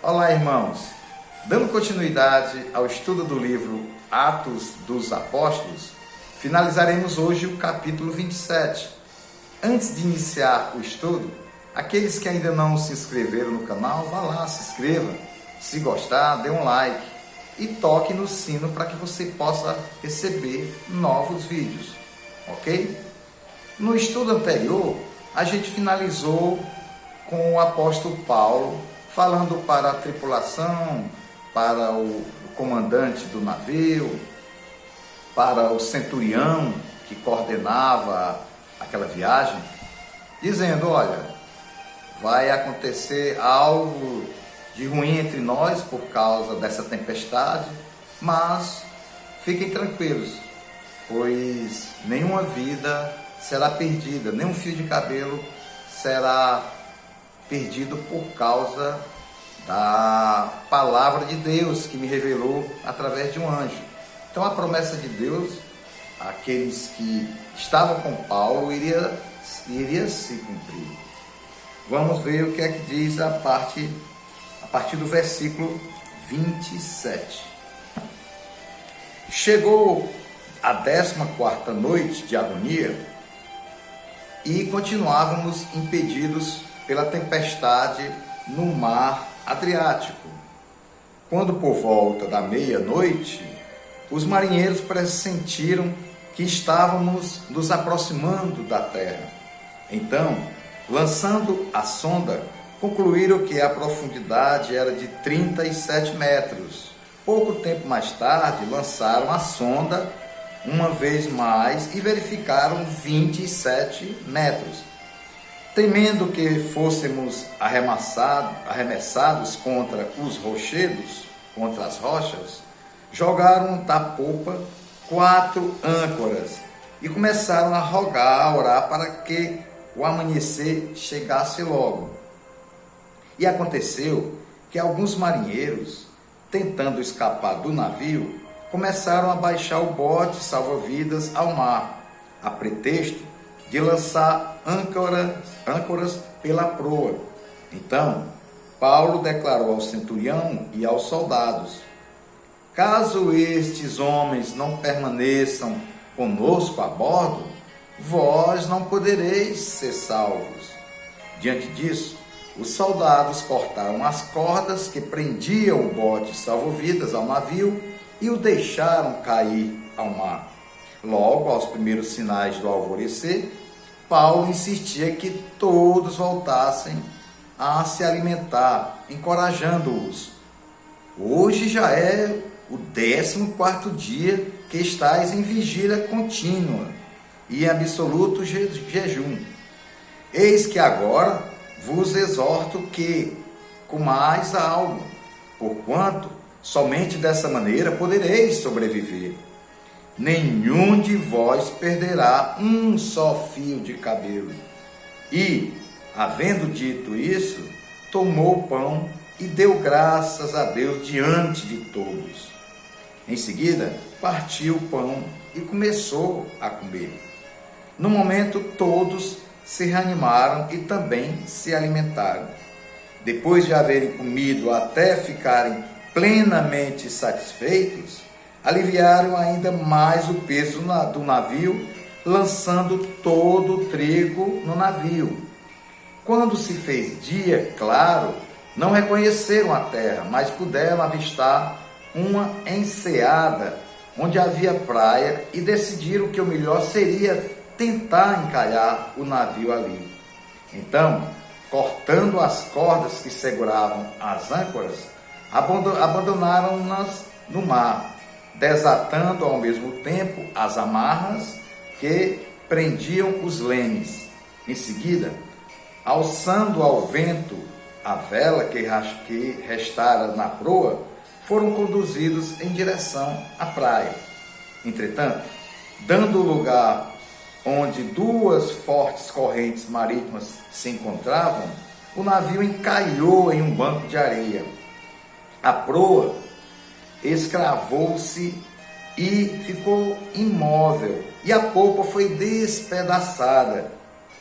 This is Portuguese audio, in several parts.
Olá, irmãos! Dando continuidade ao estudo do livro Atos dos Apóstolos, finalizaremos hoje o capítulo 27. Antes de iniciar o estudo, aqueles que ainda não se inscreveram no canal, vá lá, se inscreva. Se gostar, dê um like e toque no sino para que você possa receber novos vídeos, ok? No estudo anterior, a gente finalizou com o apóstolo Paulo falando para a tripulação, para o comandante do navio, para o centurião que coordenava aquela viagem, dizendo: olha, vai acontecer algo de ruim entre nós por causa dessa tempestade, mas fiquem tranquilos, pois nenhuma vida será perdida, nenhum fio de cabelo será perdido por causa da palavra de Deus que me revelou através de um anjo. Então a promessa de Deus, aqueles que estavam com Paulo, iria se cumprir. Vamos ver o que é que diz a partir do versículo 27. Chegou a 14ª noite de agonia e continuávamos impedidos pela tempestade no mar Adriático. Quando por volta da meia-noite, os marinheiros pressentiram que estávamos nos aproximando da terra. Então, lançando a sonda, concluíram que a profundidade era de 37 metros. Pouco tempo mais tarde, lançaram a sonda uma vez mais e verificaram 27 metros. Temendo que fôssemos arremessados contra os rochedos, contra as rochas, jogaram da popa 4 âncoras e começaram a orar para que o amanhecer chegasse logo. E aconteceu que alguns marinheiros, tentando escapar do navio, começaram a baixar o bote salva-vidas ao mar, a pretexto de lançar âncoras pela proa. Então, Paulo declarou ao centurião e aos soldados: caso estes homens não permaneçam conosco a bordo, vós não podereis ser salvos. Diante disso, os soldados cortaram as cordas que prendiam o bote salva-vidas ao navio e o deixaram cair ao mar. Logo, aos primeiros sinais do alvorecer, Paulo insistia que todos voltassem a se alimentar, encorajando-os. Hoje já é o 14º dia que estáis em vigília contínua e em absoluto jejum. Eis que agora vos exorto que comais algo, porquanto somente dessa maneira podereis sobreviver. Nenhum de vós perderá um só fio de cabelo. E, havendo dito isso, tomou o pão e deu graças a Deus diante de todos. Em seguida, partiu o pão e começou a comer. No momento, todos se reanimaram e também se alimentaram. Depois de haverem comido até ficarem plenamente satisfeitos, aliviaram ainda mais o peso do navio, lançando todo o trigo no navio. Quando se fez dia claro, não reconheceram a terra, mas puderam avistar uma enseada onde havia praia e decidiram que o melhor seria tentar encalhar o navio ali. Então, cortando as cordas que seguravam as âncoras, abandonaram-nas no mar, desatando ao mesmo tempo as amarras que prendiam os lemes. Em seguida, alçando ao vento a vela que restara na proa, foram conduzidos em direção à praia. Entretanto, dando lugar onde 2 fortes correntes marítimas se encontravam, o navio encalhou em um banco de areia. A proa escravou-se e ficou imóvel, e a polpa foi despedaçada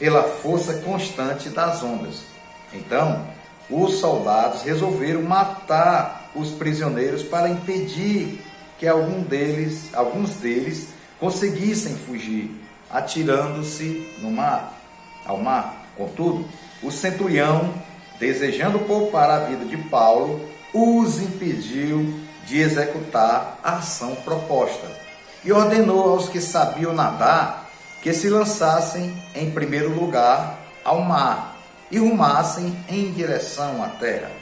pela força constante das ondas. Então, os soldados resolveram matar os prisioneiros para impedir que alguns deles conseguissem fugir, atirando-se ao mar. Contudo, o centurião, desejando poupar a vida de Paulo, os impediu de executar a ação proposta e ordenou aos que sabiam nadar que se lançassem em primeiro lugar ao mar e rumassem em direção à terra.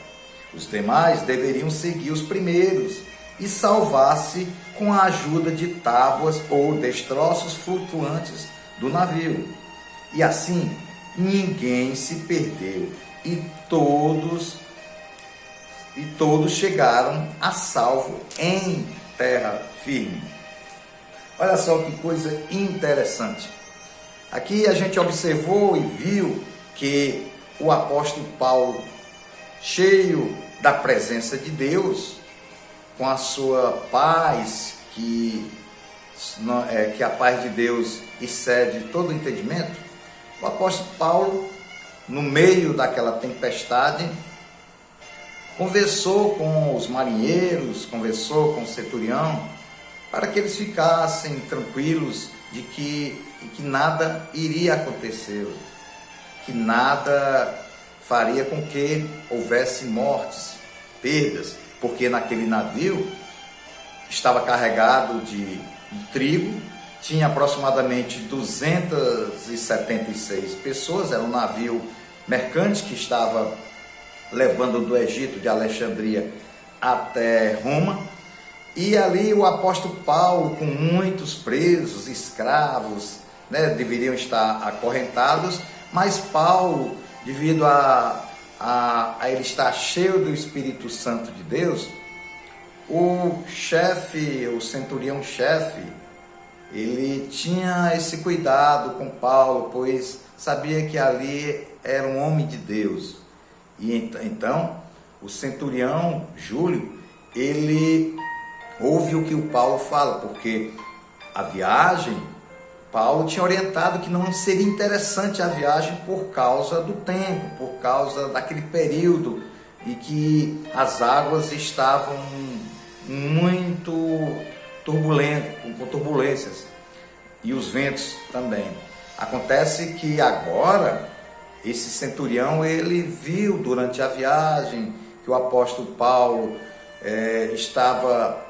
Os demais deveriam seguir os primeiros e salvar-se com a ajuda de tábuas ou destroços flutuantes do navio. E assim, ninguém se perdeu e todos chegaram a salvo em terra firme. Olha só que coisa interessante. Aqui a gente observou e viu que o apóstolo Paulo, cheio da presença de Deus, com a sua paz, que a paz de Deus excede todo entendimento, o apóstolo Paulo, no meio daquela tempestade, conversou com os marinheiros, conversou com o centurião, para que eles ficassem tranquilos de que nada iria acontecer, que nada faria com que houvesse mortes, perdas, porque naquele navio estava carregado de trigo, tinha aproximadamente 276 pessoas, era um navio mercante que estava levando do Egito, de Alexandria, até Roma, e ali o apóstolo Paulo, com muitos presos, escravos, deveriam estar acorrentados, mas Paulo, devido a ele estar cheio do Espírito Santo de Deus, o centurião-chefe, ele tinha esse cuidado com Paulo, pois sabia que ali era um homem de Deus. E então, o centurião Júlio, ele ouve o que o Paulo fala, porque a viagem, Paulo tinha orientado que não seria interessante a viagem por causa do tempo, por causa daquele período em que as águas estavam muito turbulentas, com turbulências, e os ventos também. Acontece que agora, esse centurião, ele viu durante a viagem que o apóstolo Paulo estava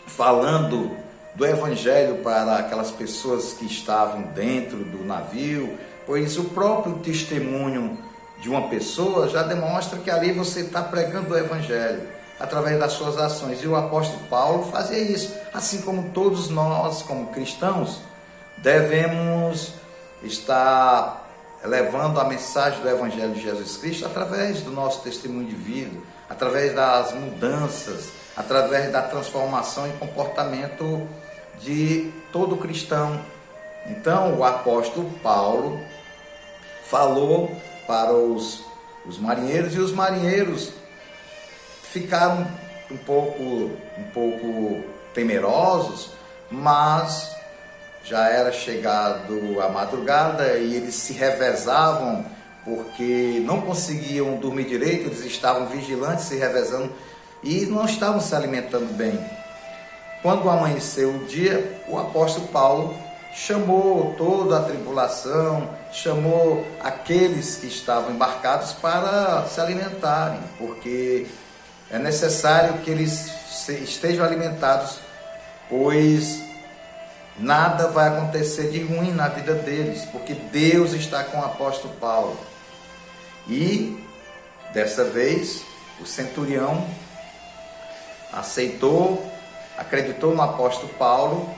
falando do evangelho para aquelas pessoas que estavam dentro do navio, pois o próprio testemunho de uma pessoa já demonstra que ali você está pregando o evangelho através das suas ações, e o apóstolo Paulo fazia isso, assim como todos nós, como cristãos, devemos estar levando a mensagem do evangelho de Jesus Cristo através do nosso testemunho de vida, através das mudanças, através da transformação em comportamento de todo cristão. Então o apóstolo Paulo falou para os marinheiros, e os marinheiros ficaram um pouco temerosos, mas já era chegado a madrugada e eles se revezavam, porque não conseguiam dormir direito, eles estavam vigilantes, se revezando, e não estavam se alimentando bem. Quando amanheceu o dia, o apóstolo Paulo chamou toda a tripulação, chamou aqueles que estavam embarcados para se alimentarem, porque é necessário que eles estejam alimentados, pois nada vai acontecer de ruim na vida deles, porque Deus está com o apóstolo Paulo. E dessa vez o centurião acreditou no apóstolo Paulo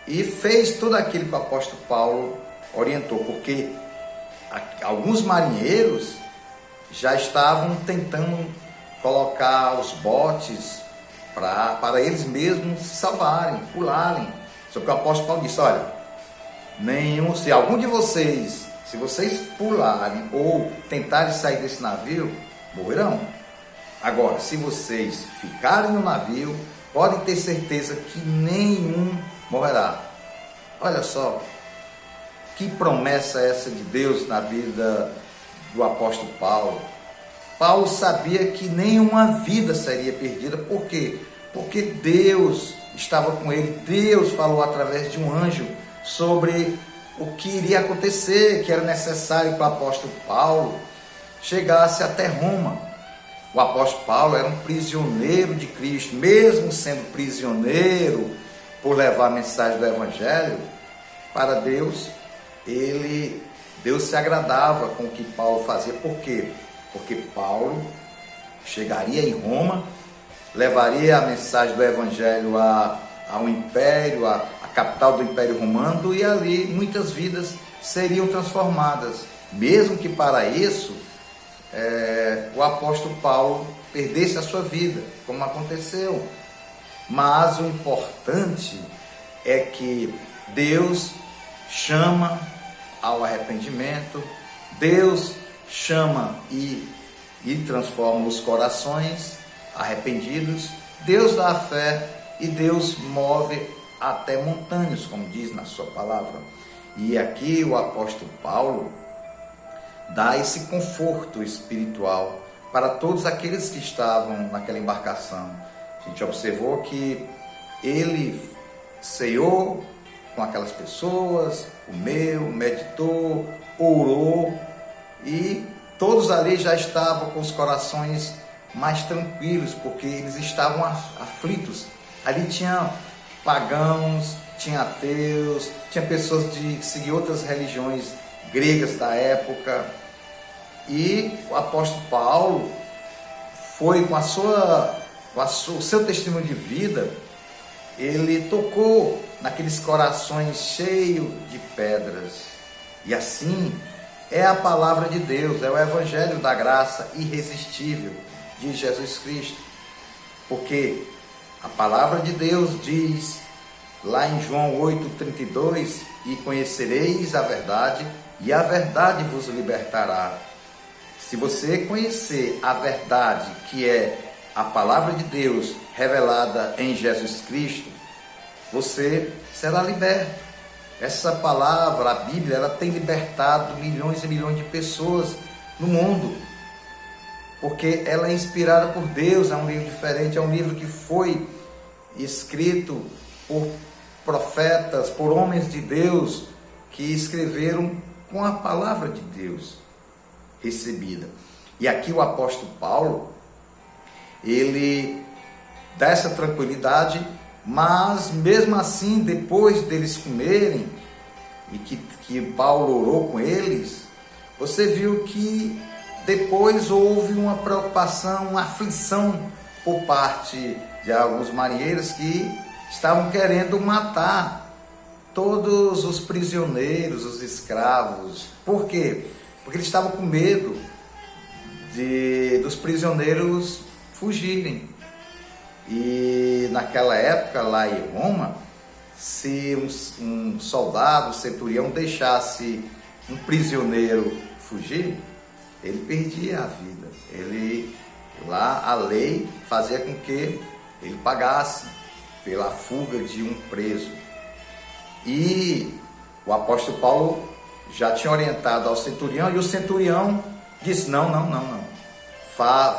e fez tudo aquilo que o apóstolo Paulo orientou, porque alguns marinheiros já estavam tentando colocar os botes para eles mesmos se salvarem, pularem. Só que o apóstolo Paulo disse: olha, se algum de vocês, se vocês pularem ou tentarem sair desse navio, morrerão. Agora, se vocês ficarem no navio, podem ter certeza que nenhum morrerá. Olha só, que promessa essa de Deus na vida do apóstolo Paulo. Paulo sabia que nenhuma vida seria perdida. Por quê? Porque Deus estava com ele. Deus falou através de um anjo sobre o que iria acontecer, que era necessário que o apóstolo Paulo chegasse até Roma. O apóstolo Paulo era um prisioneiro de Cristo, mesmo sendo prisioneiro por levar a mensagem do Evangelho para Deus, Deus se agradava com o que Paulo fazia. Por quê? Porque Paulo chegaria em Roma, levaria a mensagem do Evangelho ao Império, a capital do Império Romano, e ali muitas vidas seriam transformadas, mesmo que para isso o apóstolo Paulo perdesse a sua vida, como aconteceu. Mas o importante é que Deus chama ao arrependimento, Deus chama e transforma os corações arrependidos, Deus dá a fé e Deus move até montanhas, como diz na sua palavra. E aqui o apóstolo Paulo dá esse conforto espiritual para todos aqueles que estavam naquela embarcação. A gente observou que ele ceou com aquelas pessoas, comeu, meditou, orou, e todos ali já estavam com os corações mais tranquilos, porque eles estavam aflitos. Ali tinha pagãos, tinha ateus, tinha pessoas que seguiam outras religiões gregas da época, e o apóstolo Paulo foi com o seu testemunho de vida, ele tocou naqueles corações cheios de pedras. E assim é a palavra de Deus, é o Evangelho da graça irresistível de Jesus Cristo. Porque a palavra de Deus diz lá em João 8,32: e conhecereis a verdade, e a verdade vos libertará. Se você conhecer a verdade, que é a palavra de Deus revelada em Jesus Cristo, você será liberto. Essa palavra, a Bíblia, ela tem libertado milhões e milhões de pessoas no mundo, porque ela é inspirada por Deus. É um livro diferente, é um livro que foi escrito por profetas, por homens de Deus, que escreveram com a palavra de Deus recebida. E aqui o apóstolo Paulo, ele dá essa tranquilidade, mas mesmo assim, depois deles comerem, e que Paulo orou com eles, você viu que depois houve uma preocupação, uma aflição por parte de alguns marinheiros que estavam querendo matar todos os prisioneiros, os escravos. Por quê? Porque eles estavam com medo dos prisioneiros fugirem. E naquela época, lá em Roma, se um soldado, um centurião, deixasse um prisioneiro fugir, ele perdia a vida. Lá a lei fazia com que ele pagasse pela fuga de um preso. E o apóstolo Paulo já tinha orientado ao centurião, e o centurião disse: não,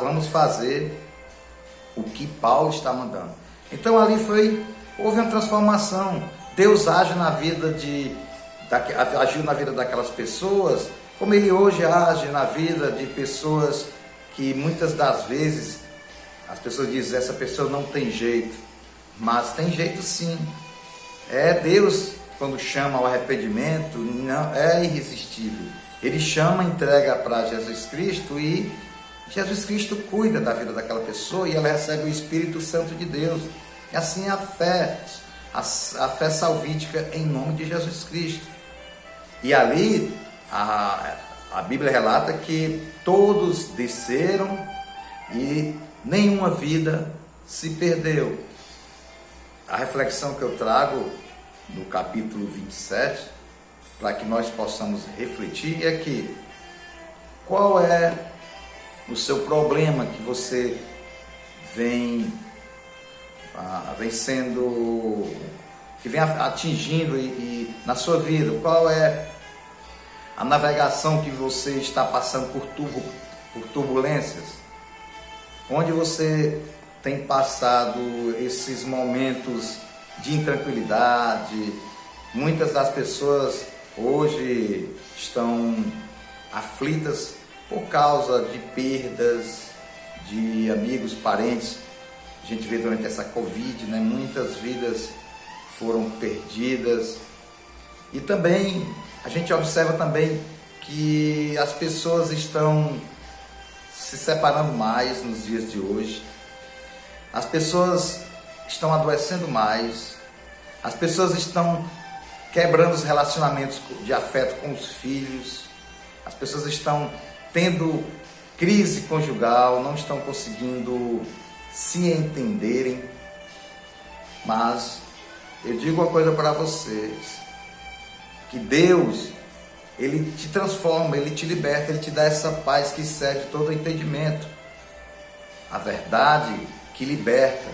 vamos fazer o que Paulo está mandando. Então ali houve uma transformação. Deus agiu na vida daquelas pessoas, como Ele hoje age na vida de pessoas que muitas das vezes as pessoas dizem: essa pessoa não tem jeito. Mas tem jeito sim. Deus, quando chama ao arrependimento, não é irresistível. Ele chama, entrega para Jesus Cristo, e Jesus Cristo cuida da vida daquela pessoa, e ela recebe o Espírito Santo de Deus. E assim a fé salvífica em nome de Jesus Cristo. E ali a Bíblia relata que todos desceram e nenhuma vida se perdeu. A reflexão que eu trago no capítulo 27, para que nós possamos refletir, é que qual é o seu problema que você vem atingindo e na sua vida? Qual é a navegação que você está passando por por turbulências? Onde você tem passado esses momentos de intranquilidade? Muitas das pessoas hoje estão aflitas por causa de perdas de amigos, parentes. A gente vê durante essa Covid, né? Muitas vidas foram perdidas. E também a gente observa também que as pessoas estão se separando mais nos dias de hoje. As pessoas estão adoecendo mais. As pessoas estão quebrando os relacionamentos de afeto com os filhos. As pessoas estão tendo crise conjugal, não estão conseguindo se entenderem. Mas eu digo uma coisa para vocês, que Deus, Ele te transforma, Ele te liberta, Ele te dá essa paz que excede todo o entendimento. A verdade que liberta.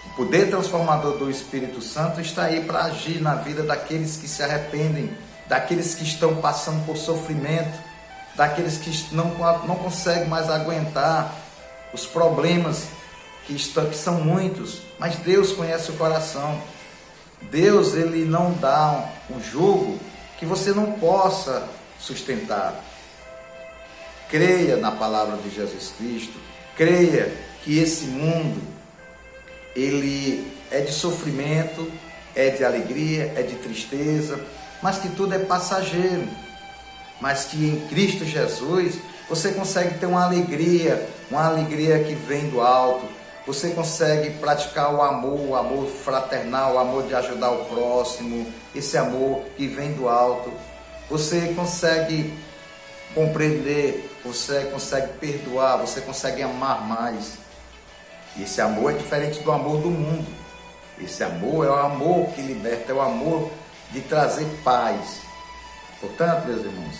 O poder transformador do Espírito Santo está aí para agir na vida daqueles que se arrependem, daqueles que estão passando por sofrimento, daqueles que não conseguem mais aguentar os problemas que são muitos, mas Deus conhece o coração. Deus, Ele não dá um jugo que você não possa sustentar. Creia na palavra de Jesus Cristo, creia que esse mundo, ele é de sofrimento, é de alegria, é de tristeza, mas que tudo é passageiro. Mas que em Cristo Jesus você consegue ter uma alegria que vem do alto. Você consegue praticar o amor fraternal, o amor de ajudar o próximo, esse amor que vem do alto. Você consegue compreender, você consegue perdoar, você consegue amar mais. E esse amor é diferente do amor do mundo. Esse amor é o amor que liberta, é o amor de trazer paz. Portanto, meus irmãos,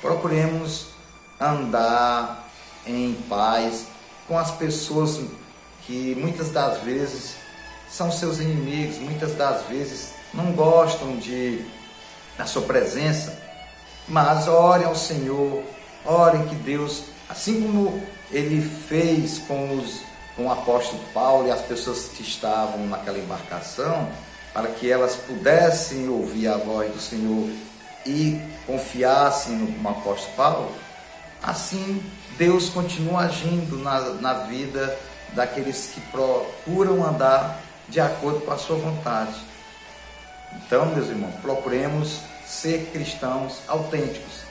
procuremos andar em paz com as pessoas que muitas das vezes são seus inimigos, muitas das vezes não gostam da sua presença, mas orem ao Senhor, orem que Deus, assim como Ele fez com o apóstolo Paulo e as pessoas que estavam naquela embarcação, para que elas pudessem ouvir a voz do Senhor e confiassem no apóstolo Paulo, assim Deus continua agindo na vida daqueles que procuram andar de acordo com a sua vontade. Então, meus irmãos, procuremos ser cristãos autênticos.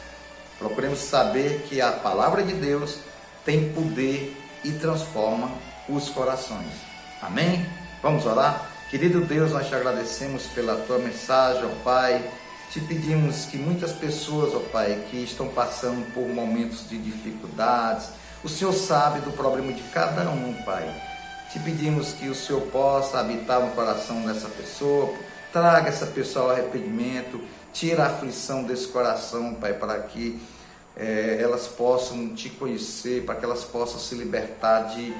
Procuremos saber que a palavra de Deus tem poder e transforma os corações. Amém? Vamos orar? Querido Deus, nós te agradecemos pela tua mensagem, ó Pai. Te pedimos que muitas pessoas, ó Pai, que estão passando por momentos de dificuldades, o Senhor sabe do problema de cada um, Pai. Te pedimos que o Senhor possa habitar no coração dessa pessoa, traga essa pessoa ao arrependimento, tira a aflição desse coração, Pai, para que elas possam te conhecer, para que elas possam se libertar de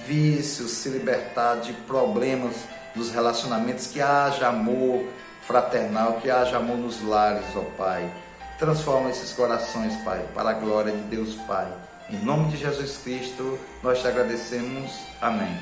vícios, se libertar de problemas dos relacionamentos, que haja amor fraternal, que haja amor nos lares, ó Pai. Transforma esses corações, Pai, para a glória de Deus, Pai. Em nome de Jesus Cristo, nós te agradecemos. Amém.